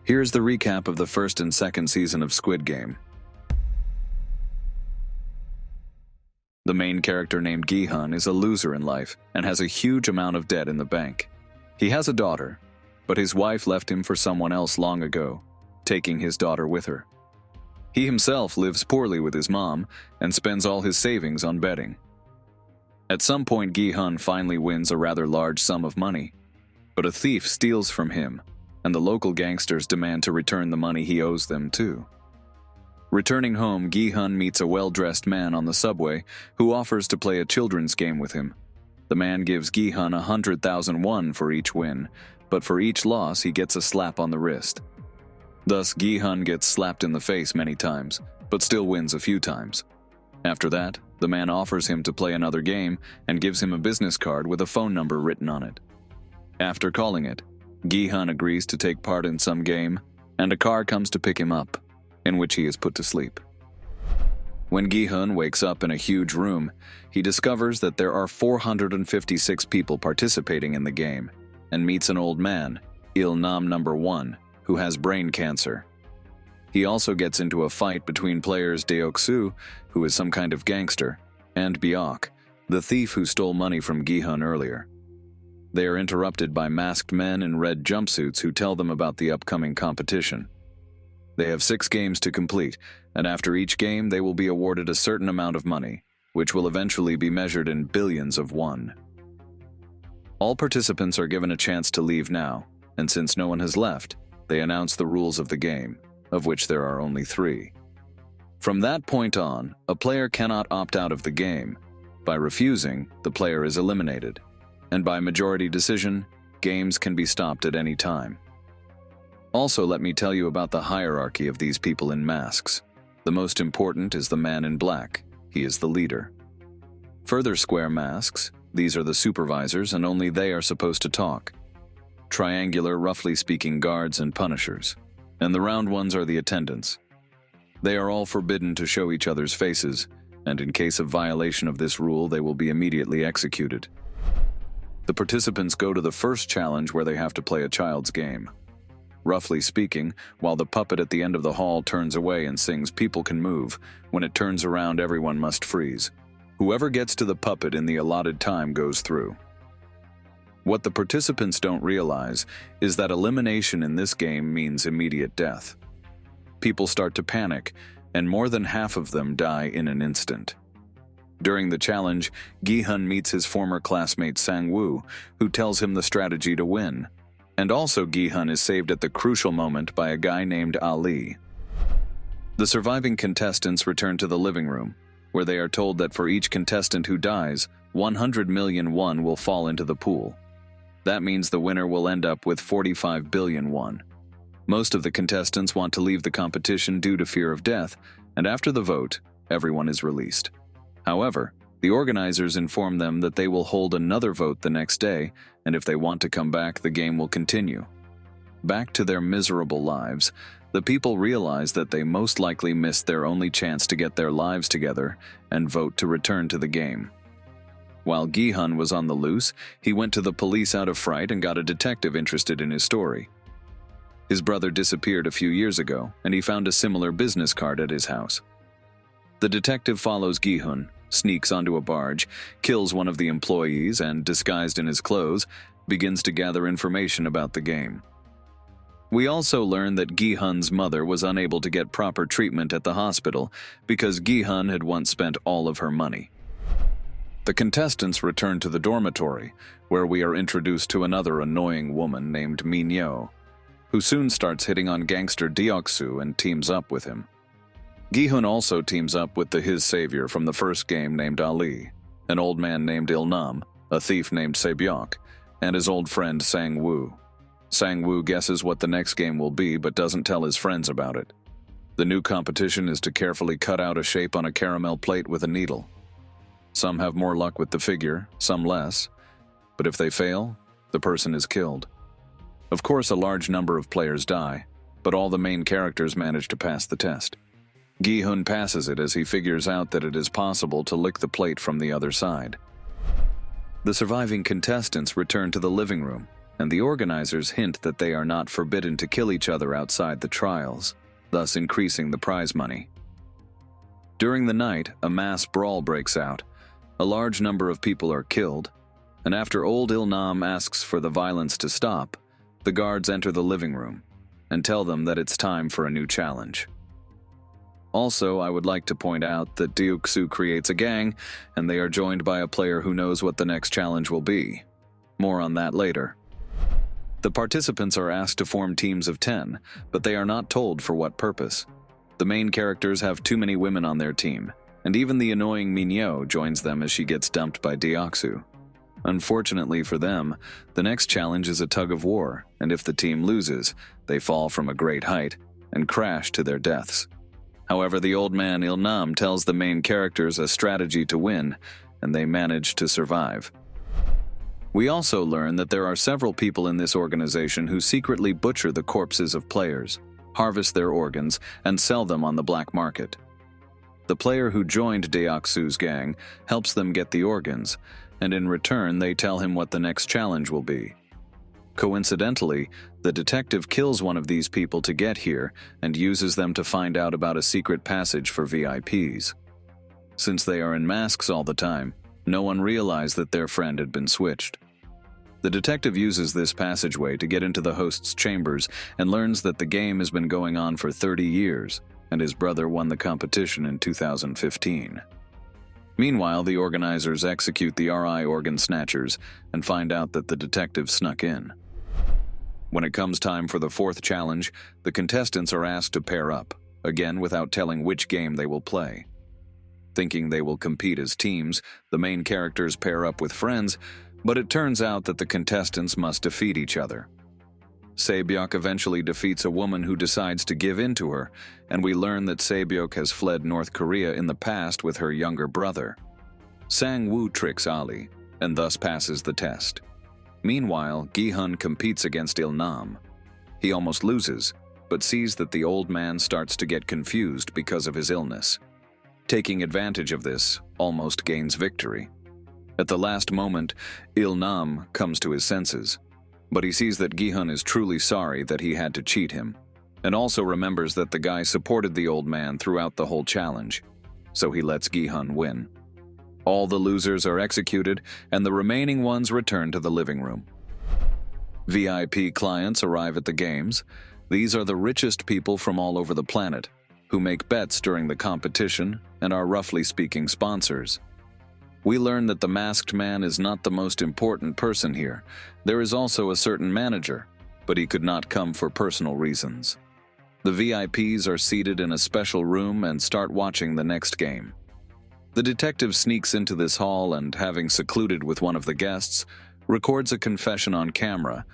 Here's the recap of the first and second season of Squid Game. The main character named Gi-hun is a loser in life and has a huge amount of debt in the bank. He has a daughter, but his wife left him for someone else long ago, taking his daughter with her. He himself lives poorly with his mom and spends all his savings on betting. At some point, Gi-hun finally wins a rather large sum of money, but a thief steals from him, and the local gangsters demand to return the money he owes them too. Returning home, Gi-hun meets a well-dressed man on the subway who offers to play a children's game with him. The man gives Gi-hun 100,000 won for each win, but for each loss he gets a slap on the wrist. Thus, Gi-hun gets slapped in the face many times, but still wins a few times. After that, the man offers him to play another game and gives him a business card with a phone number written on it. After calling it, Gi-hun agrees to take part in some game, and a car comes to pick him up, in which he is put to sleep. When Gi-hun wakes up in a huge room, he discovers that there are 456 people participating in the game, and meets an old man, Il-nam No. 1, who has brain cancer. He also gets into a fight between players Deok-soo, who is some kind of gangster, and Byok, the thief who stole money from Gi-hun earlier. They are interrupted by masked men in red jumpsuits who tell them about the upcoming competition. They have 6 games to complete, and after each game they will be awarded a certain amount of money, which will eventually be measured in billions of won. All participants are given a chance to leave now, and since no one has left, they announce the rules of the game, of which there are only 3. From that point on, a player cannot opt out of the game. By refusing, the player is eliminated. And by majority decision, games can be stopped at any time. Also, let me tell you about the hierarchy of these people in masks. The most important is the man in black. He is the leader. Further square masks, these are the supervisors and only they are supposed to talk. Triangular, roughly speaking, guards and punishers. And the round ones are the attendants. They are all forbidden to show each other's faces, and in case of violation of this rule, they will be immediately executed. The participants go to the first challenge where they have to play a child's game. Roughly speaking, while the puppet at the end of the hall turns away and sings "People Can Move," when it turns around everyone must freeze. Whoever gets to the puppet in the allotted time goes through. What the participants don't realize is that elimination in this game means immediate death. People start to panic, and more than half of them die in an instant. During the challenge, Gi-hun meets his former classmate Sang-woo, who tells him the strategy to win. And also Gi-hun is saved at the crucial moment by a guy named Ali. The surviving contestants return to the living room, where they are told that for each contestant who dies, 100 million won will fall into the pool. That means the winner will end up with 45 billion won. Most of the contestants want to leave the competition due to fear of death, and after the vote, everyone is released. However, the organizers inform them that they will hold another vote the next day, and if they want to come back, the game will continue. Back to their miserable lives, the people realize that they most likely missed their only chance to get their lives together and vote to return to the game. While Gi-hun was on the loose, he went to the police out of fright and got a detective interested in his story. His brother disappeared a few years ago, and he found a similar business card at his house. The detective follows Gi-hun, sneaks onto a barge, kills one of the employees, and, disguised in his clothes, begins to gather information about the game. We also learn that Gi-hun's mother was unable to get proper treatment at the hospital because Gi-hun had once spent all of her money. The contestants return to the dormitory, where we are introduced to another annoying woman named Min-yo, who soon starts hitting on gangster Deok-soo and teams up with him. Gi-hun also teams up with his savior from the first game named Ali, an old man named Il-nam, a thief named Se-byok, and his old friend Sang-woo. Sang-woo guesses what the next game will be but doesn't tell his friends about it. The new competition is to carefully cut out a shape on a caramel plate with a needle. Some have more luck with the figure, some less, but if they fail, the person is killed. Of course, a large number of players die, but all the main characters manage to pass the test. Gi-hun passes it as he figures out that it is possible to lick the plate from the other side. The surviving contestants return to the living room, and the organizers hint that they are not forbidden to kill each other outside the trials, thus increasing the prize money. During the night, a mass brawl breaks out. A large number of people are killed, and after old Il-nam asks for the violence to stop, the guards enter the living room and tell them that it's time for a new challenge. Also, I would like to point out that Deoksu creates a gang, and they are joined by a player who knows what the next challenge will be. More on that later. The participants are asked to form teams of 10, but they are not told for what purpose. The main characters have too many women on their team, and even the annoying Minyo joins them as she gets dumped by Deoksu. Unfortunately for them, the next challenge is a tug-of-war, and if the team loses, they fall from a great height and crash to their deaths. However, the old man Il-nam tells the main characters a strategy to win, and they manage to survive. We also learn that there are several people in this organization who secretly butcher the corpses of players, harvest their organs, and sell them on the black market. The player who joined Deoksu's gang helps them get the organs, and in return they tell him what the next challenge will be. Coincidentally, the detective kills one of these people to get here and uses them to find out about a secret passage for VIPs. Since they are in masks all the time, no one realized that their friend had been switched. The detective uses this passageway to get into the host's chambers and learns that the game has been going on for 30 years, and his brother won the competition in 2015. Meanwhile, the organizers execute the RI organ snatchers and find out that the detective snuck in. When it comes time for the fourth challenge, the contestants are asked to pair up, again without telling which game they will play. Thinking they will compete as teams, the main characters pair up with friends, but it turns out that the contestants must defeat each other. Sae-byuk eventually defeats a woman who decides to give in to her, and we learn that Sae-byuk has fled North Korea in the past with her younger brother. Sang-woo tricks Ali, and thus passes the test. Meanwhile, Gi-hun competes against Il-nam. He almost loses, but sees that the old man starts to get confused because of his illness. Taking advantage of this, almost gains victory. At the last moment, Il-nam comes to his senses, but he sees that Gi-hun is truly sorry that he had to cheat him, and also remembers that the guy supported the old man throughout the whole challenge, so he lets Gi-hun win. All the losers are executed, and the remaining ones return to the living room. VIP clients arrive at the games. These are the richest people from all over the planet, who make bets during the competition and are roughly speaking sponsors. We learn that the masked man is not the most important person here. There is also a certain manager, but he could not come for personal reasons. The VIPs are seated in a special room and start watching the next game. The detective sneaks into this hall and, having secluded with one of the guests, records a confession on camera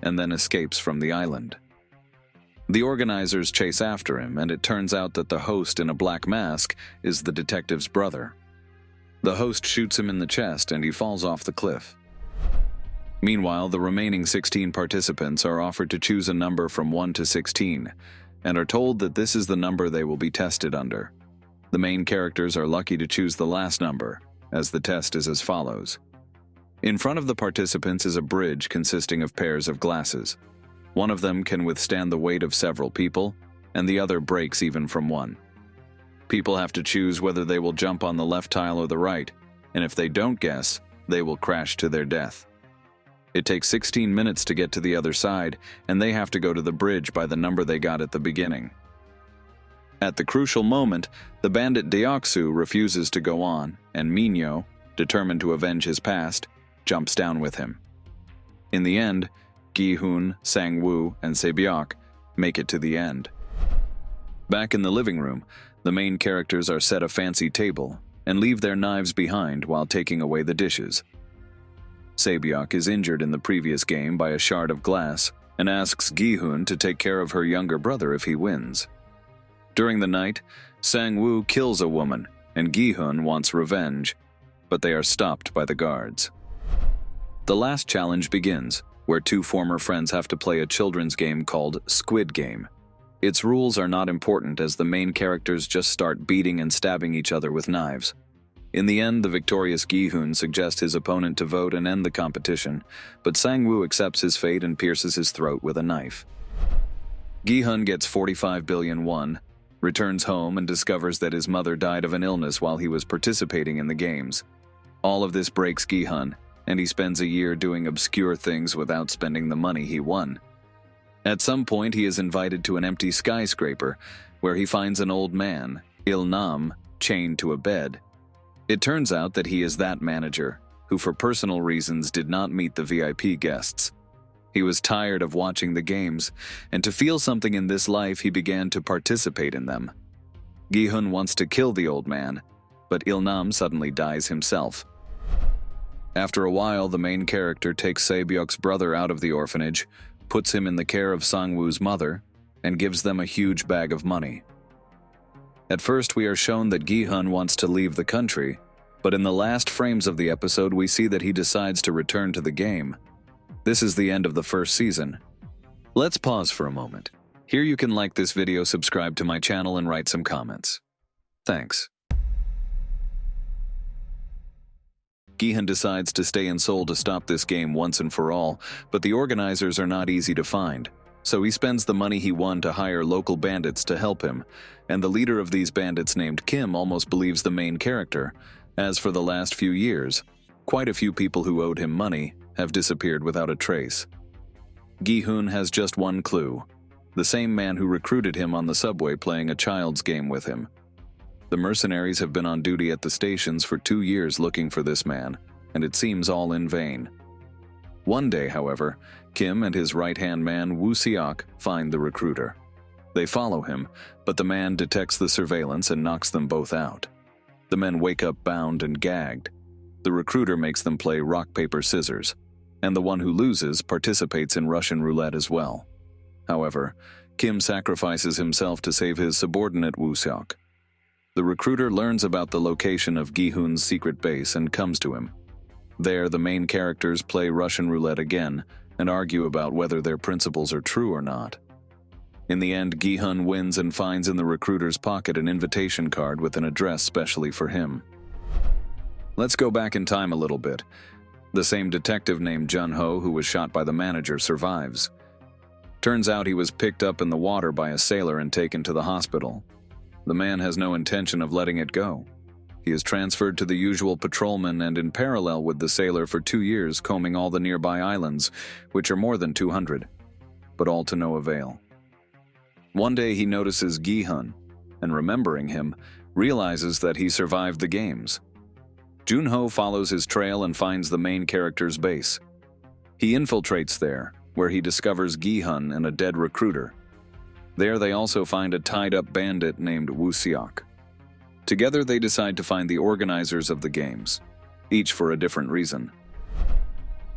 and then escapes from the island. The organizers chase after him, and it turns out that the host in a black mask is the detective's brother. The host shoots him in the chest and he falls off the cliff. Meanwhile, the remaining 16 participants are offered to choose a number from 1 to 16 and are told that this is the number they will be tested under. The main characters are lucky to choose the last number, as the test is as follows. In front of the participants is a bridge consisting of pairs of glasses. One of them can withstand the weight of several people, and the other breaks even from one. People have to choose whether they will jump on the left tile or the right, and if they don't guess, they will crash to their death. It takes 16 minutes to get to the other side, and they have to go to the bridge by the number they got at the beginning. At the crucial moment, the bandit Deoksu refuses to go on, and Minyo, determined to avenge his past, jumps down with him. In the end, Gi-hun, Sang-woo, and Sae-byuk make it to the end. Back in the living room, the main characters are set a fancy table and leave their knives behind while taking away the dishes. Sae-byuk is injured in the previous game by a shard of glass and asks Gi-hun to take care of her younger brother if he wins. During the night, Sang-woo kills a woman, and Gi-hun wants revenge, but they are stopped by the guards. The last challenge begins, where two former friends have to play a children's game called Squid Game. Its rules are not important as the main characters just start beating and stabbing each other with knives. In the end, the victorious Gi-hun suggests his opponent to vote and end the competition, but Sang-woo accepts his fate and pierces his throat with a knife. Gi-hun gets 45 billion won, returns home and discovers that his mother died of an illness while he was participating in the games. All of this breaks Gi-hun, and he spends a year doing obscure things without spending the money he won. At some point, he is invited to an empty skyscraper, where he finds an old man, Il-nam, chained to a bed. It turns out that he is that manager, who for personal reasons did not meet the VIP guests. He was tired of watching the games, and to feel something in this life he began to participate in them. Gi-hun wants to kill the old man, but Il-nam suddenly dies himself. After a while, the main character takes Se-byuk's brother out of the orphanage, puts him in the care of Sang-woo's mother, and gives them a huge bag of money. At first, we are shown that Gi-hun wants to leave the country, but in the last frames of the episode we see that he decides to return to the game. This is the end of the first season. Let's pause for a moment. Here you can like this video, subscribe to my channel, and write some comments. Thanks. Gi-hun decides to stay in Seoul to stop this game once and for all, but the organizers are not easy to find. So he spends the money he won to hire local bandits to help him, and the leader of these bandits named Kim almost believes the main character, as for the last few years, quite a few people who owed him money have disappeared without a trace. Gi-hun has just one clue: the same man who recruited him on the subway playing a child's game with him. The mercenaries have been on duty at the stations for 2 years looking for this man, and it seems all in vain. One day, however, Kim and his right-hand man Woo-seok find the recruiter. They follow him, but the man detects the surveillance and knocks them both out. The men wake up bound and gagged. The recruiter makes them play rock, paper, scissors, and the one who loses participates in Russian roulette as well. However, Kim sacrifices himself to save his subordinate Woo-seok. The recruiter learns about the location of Gi-hun's secret base and comes to him. There, the main characters play Russian roulette again and argue about whether their principles are true or not. In the end, Gi-hun wins and finds in the recruiter's pocket an invitation card with an address specially for him. Let's go back in time a little bit. The same detective named Jun-ho who was shot by the manager survives. Turns out he was picked up in the water by a sailor and taken to the hospital. The man has no intention of letting it go. He is transferred to the usual patrolman and in parallel with the sailor for 2 years, combing all the nearby islands, which are more than 200, but all to no avail. One day he notices Gi-hun, and remembering him, realizes that he survived the games. Jun-ho follows his trail and finds the main character's base. He infiltrates there, where he discovers Gi-hun and a dead recruiter. There they also find a tied-up bandit named Woo-seok. Together they decide to find the organizers of the games, each for a different reason.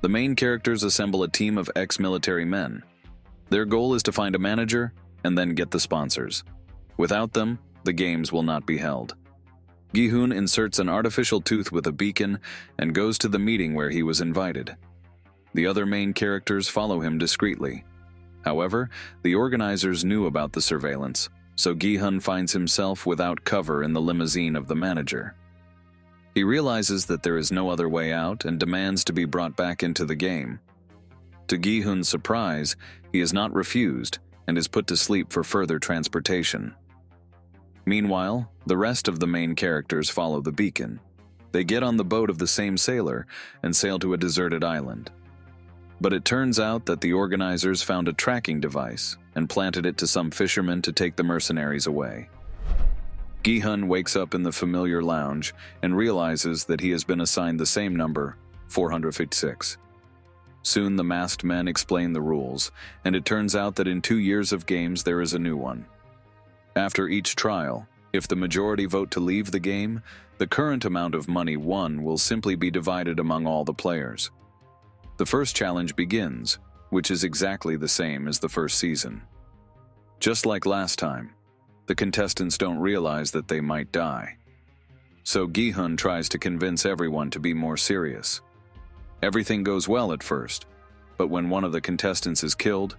The main characters assemble a team of ex-military men. Their goal is to find a manager and then get the sponsors. Without them, the games will not be held. Gi-hun inserts an artificial tooth with a beacon and goes to the meeting where he was invited. The other main characters follow him discreetly. However, the organizers knew about the surveillance, so Gi-hun finds himself without cover in the limousine of the manager. He realizes that there is no other way out and demands to be brought back into the game. To Gi-hun's surprise, he is not refused and is put to sleep for further transportation. Meanwhile, the rest of the main characters follow the beacon. They get on the boat of the same sailor and sail to a deserted island. But it turns out that the organizers found a tracking device and planted it to some fishermen to take the mercenaries away. Gi-hun wakes up in the familiar lounge and realizes that he has been assigned the same number, 456. Soon the masked men explain the rules, and it turns out that in 2 years of games there is a new one. After each trial, if the majority vote to leave the game, the current amount of money won will simply be divided among all the players. The first challenge begins, which is exactly the same as the first season. Just like last time, the contestants don't realize that they might die. So Gi-hun tries to convince everyone to be more serious. Everything goes well at first, but when one of the contestants is killed,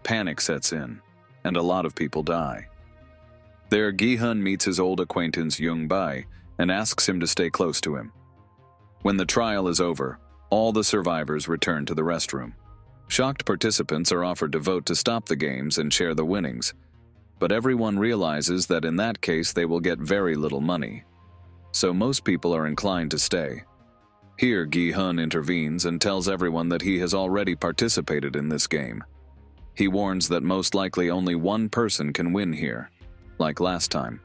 panic sets in, and a lot of people die. There, Gi-hun meets his old acquaintance Young-bae and asks him to stay close to him. When the trial is over, all the survivors return to the restroom. Shocked participants are offered to vote to stop the games and share the winnings, but everyone realizes that in that case they will get very little money. So most people are inclined to stay. Here, Gi-hun intervenes and tells everyone that he has already participated in this game. He warns that most likely only one person can win here, like last time.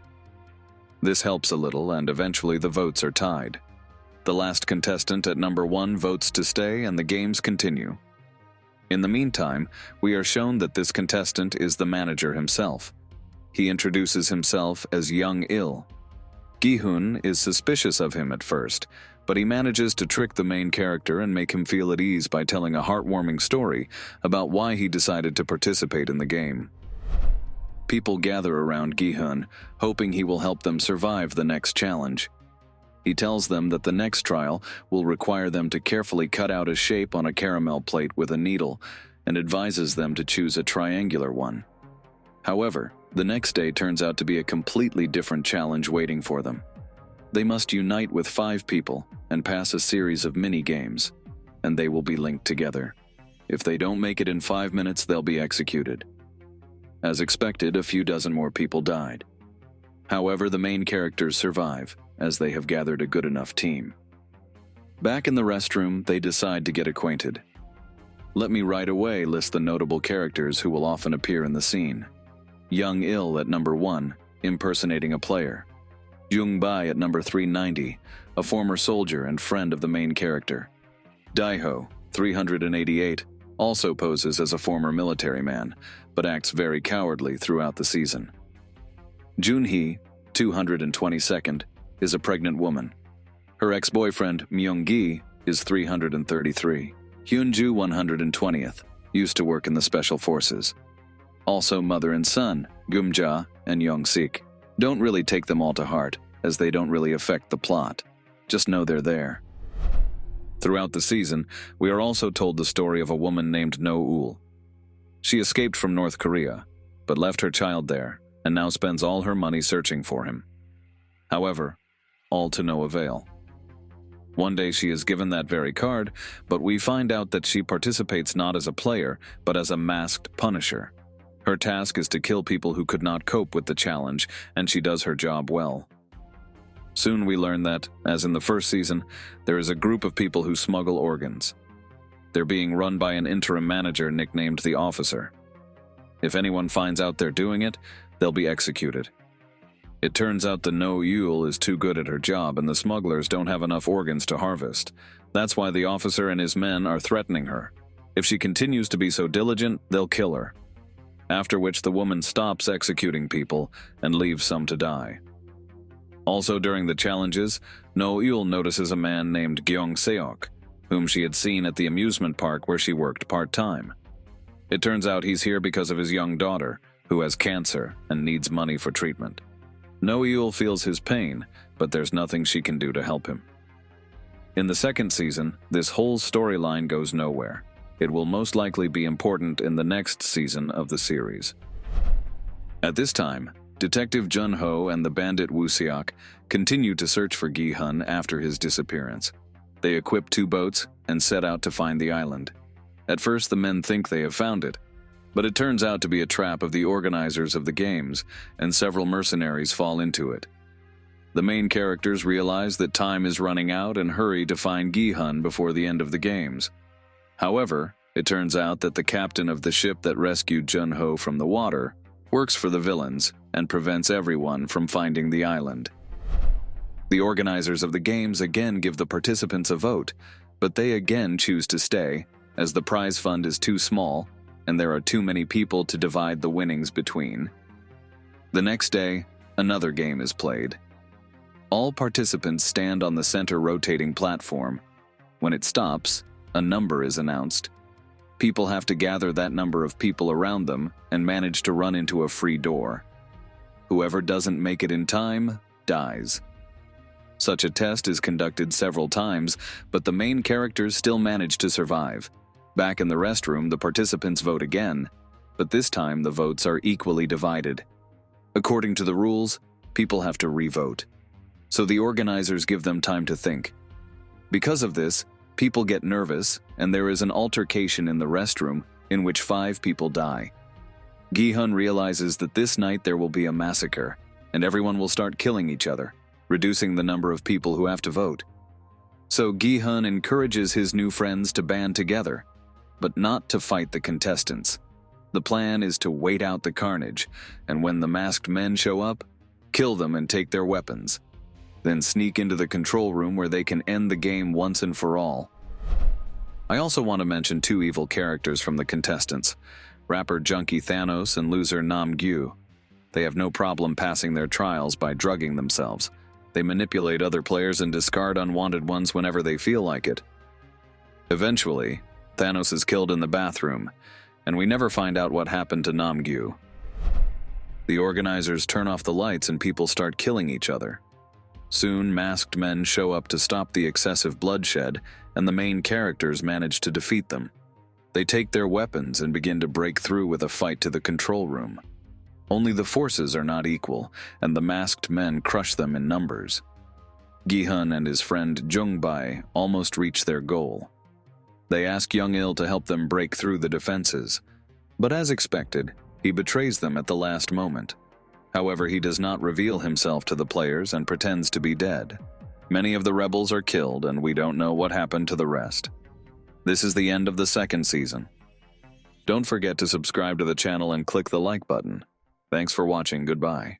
This helps a little, and eventually the votes are tied. The last contestant at number 1 votes to stay, and the games continue. In the meantime, we are shown that this contestant is the manager himself. He introduces himself as Young Il. Gi-hun is suspicious of him at first, but he manages to trick the main character and make him feel at ease by telling a heartwarming story about why he decided to participate in the game. People gather around Gi-hun, hoping he will help them survive the next challenge. He tells them that the next trial will require them to carefully cut out a shape on a caramel plate with a needle, and advises them to choose a triangular one. However, the next day turns out to be a completely different challenge waiting for them. They must unite with 5 people and pass a series of mini-games, and they will be linked together. If they don't make it in 5 minutes, they'll be executed. As expected, a few dozen more people died. However, the main characters survive, as they have gathered a good enough team. Back in the restroom, they decide to get acquainted. Let me right away list the notable characters who will often appear in the scene. Young Il at number 1, impersonating a player. Jung Bai at number 390, a former soldier and friend of the main character. Daiho, 388, also poses as a former military man, but acts very cowardly throughout the season. Junhee, 222nd, is a pregnant woman. Her ex-boyfriend, Myung-gi, is 333. Hyunju, 120th, used to work in the special forces. Also mother and son, Gumja and Young-sik. Don't really take them all to heart, as they don't really affect the plot. Just know they're there. Throughout the season, we are also told the story of a woman named No-ul. She escaped from North Korea, but left her child there, and now spends all her money searching for him. However, all to no avail. One day she is given that very card, but we find out that she participates not as a player, but as a masked punisher. Her task is to kill people who could not cope with the challenge, and she does her job well. Soon we learn that, as in the first season, there is a group of people who smuggle organs. They're being run by an interim manager nicknamed the Officer. If anyone finds out they're doing it, they'll be executed. It turns out the No-ul is too good at her job and the smugglers don't have enough organs to harvest. That's why the officer and his men are threatening her. If she continues to be so diligent, they'll kill her. After which the woman stops executing people and leaves some to die. Also during the challenges, No-ul notices a man named Gyeong-seok, whom she had seen at the amusement park where she worked part-time. It turns out he's here because of his young daughter, who has cancer and needs money for treatment. No-ul feels his pain, but there's nothing she can do to help him. In the second season, this whole storyline goes nowhere. It will most likely be important in the next season of the series. At this time, Detective Jun-ho and the bandit Woo-seok continue to search for Gi-hun after his disappearance. They equip 2 boats and set out to find the island. At first, the men think they have found it, but it turns out to be a trap of the organizers of the games, and several mercenaries fall into it. The main characters realize that time is running out and hurry to find Gi-hun before the end of the games. However, it turns out that the captain of the ship that rescued Jun-ho from the water works for the villains and prevents everyone from finding the island. The organizers of the games again give the participants a vote, but they again choose to stay, as the prize fund is too small and there are too many people to divide the winnings between. The next day, another game is played. All participants stand on the center rotating platform. When it stops, a number is announced. People have to gather that number of people around them and manage to run into a free door. Whoever doesn't make it in time dies. Such a test is conducted several times, but the main characters still manage to survive. Back in the restroom, the participants vote again, but this time the votes are equally divided. According to the rules, people have to re-vote. so the organizers give them time to think. Because of this, people get nervous, and there is an altercation in the restroom in which 5 people die. Gi-hun realizes that this night there will be a massacre, and everyone will start killing each other, reducing the number of people who have to vote. So Gi-hun encourages his new friends to band together, but not to fight the contestants. The plan is to wait out the carnage, and when the masked men show up, kill them and take their weapons. Then sneak into the control room where they can end the game once and for all. I also want to mention 2 evil characters from the contestants, rapper junkie Thanos and loser Nam-gyu. They have no problem passing their trials by drugging themselves. They manipulate other players and discard unwanted ones whenever they feel like it. Eventually, Thanos is killed in the bathroom, and we never find out what happened to Nam-gyu. The organizers turn off the lights and people start killing each other. Soon, masked men show up to stop the excessive bloodshed, and the main characters manage to defeat them. They take their weapons and begin to break through with a fight to the control room. Only the forces are not equal, and the masked men crush them in numbers. Gi-hun and his friend Jung-bai almost reach their goal. They ask Young-il to help them break through the defenses, but as expected, he betrays them at the last moment. However, he does not reveal himself to the players and pretends to be dead. Many of the rebels are killed, and we don't know what happened to the rest. This is the end of the 2nd season. Don't forget to subscribe to the channel and click the like button. Thanks for watching. Goodbye.